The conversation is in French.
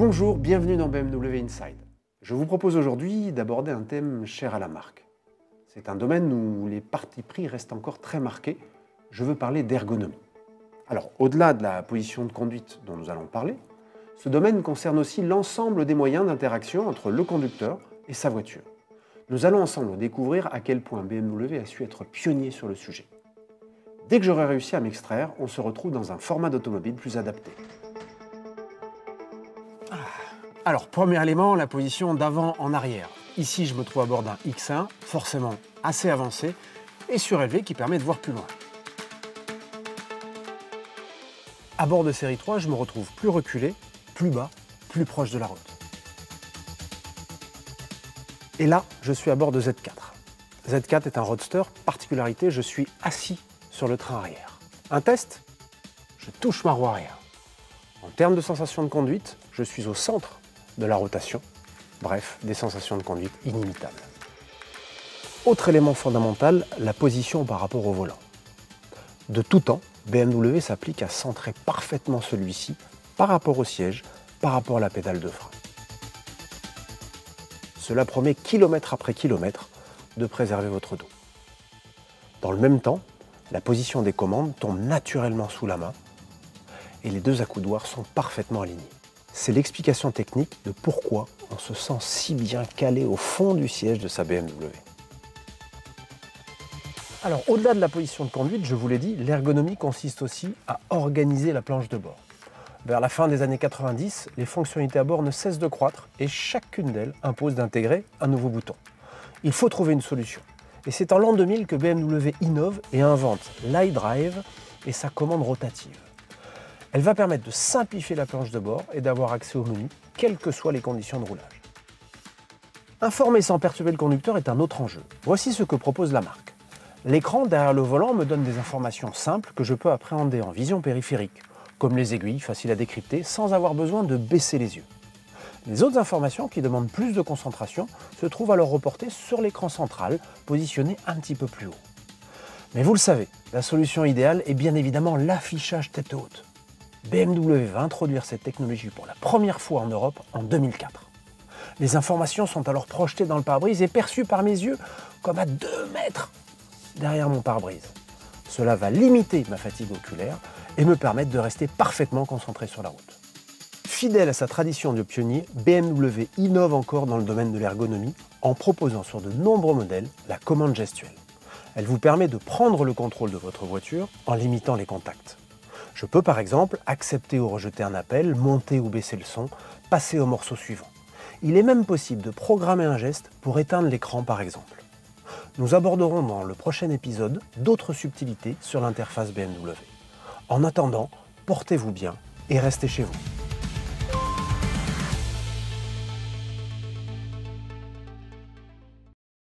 Bonjour, bienvenue dans BMW Inside. Je vous propose aujourd'hui d'aborder un thème cher à la marque. C'est un domaine où les partis pris restent encore très marqués. Je veux parler d'ergonomie. Alors, au-delà de la position de conduite dont nous allons parler, ce domaine concerne aussi l'ensemble des moyens d'interaction entre le conducteur et sa voiture. Nous allons ensemble découvrir à quel point BMW a su être pionnier sur le sujet. Dès que j'aurai réussi à m'extraire, on se retrouve dans un format d'automobile plus adapté. Alors, premier élément, la position d'avant en arrière. Ici, je me trouve à bord d'un X1, forcément assez avancé et surélevé qui permet de voir plus loin. À bord de série 3, je me retrouve plus reculé, plus bas, plus proche de la route. Et là, je suis à bord de Z4. Z4 est un roadster, particularité, je suis assis sur le train arrière. Un test, je touche ma roue arrière. En termes de sensations de conduite, je suis au centre de la rotation. Bref, des sensations de conduite inimitables. Autre élément fondamental, la position par rapport au volant. De tout temps, BMW s'applique à centrer parfaitement celui-ci par rapport au siège, par rapport à la pédale de frein. Cela promet kilomètre après kilomètre de préserver votre dos. Dans le même temps, la position des commandes tombe naturellement sous la main et les deux accoudoirs sont parfaitement alignés. C'est l'explication technique de pourquoi on se sent si bien calé au fond du siège de sa BMW. Alors, au-delà de la position de conduite, je vous l'ai dit, l'ergonomie consiste aussi à organiser la planche de bord. Vers la fin des années 90, les fonctionnalités à bord ne cessent de croître et chacune d'elles impose d'intégrer un nouveau bouton. Il faut trouver une solution. Et c'est en l'an 2000 que BMW innove et invente l'iDrive et sa commande rotative. Elle va permettre de simplifier la planche de bord et d'avoir accès au menu, quelles que soient les conditions de roulage. Informer sans perturber le conducteur est un autre enjeu. Voici ce que propose la marque. L'écran derrière le volant me donne des informations simples que je peux appréhender en vision périphérique, comme les aiguilles faciles à décrypter sans avoir besoin de baisser les yeux. Les autres informations qui demandent plus de concentration se trouvent alors reportées sur l'écran central, positionné un petit peu plus haut. Mais vous le savez, la solution idéale est bien évidemment l'affichage tête haute. BMW va introduire cette technologie pour la première fois en Europe en 2004. Les informations sont alors projetées dans le pare-brise et perçues par mes yeux comme à 2 mètres derrière mon pare-brise. Cela va limiter ma fatigue oculaire et me permettre de rester parfaitement concentré sur la route. Fidèle à sa tradition de pionnier, BMW innove encore dans le domaine de l'ergonomie en proposant sur de nombreux modèles la commande gestuelle. Elle vous permet de prendre le contrôle de votre voiture en limitant les contacts. Je peux par exemple accepter ou rejeter un appel, monter ou baisser le son, passer au morceau suivant. Il est même possible de programmer un geste pour éteindre l'écran par exemple. Nous aborderons dans le prochain épisode d'autres subtilités sur l'interface BMW. En attendant, portez-vous bien et restez chez vous.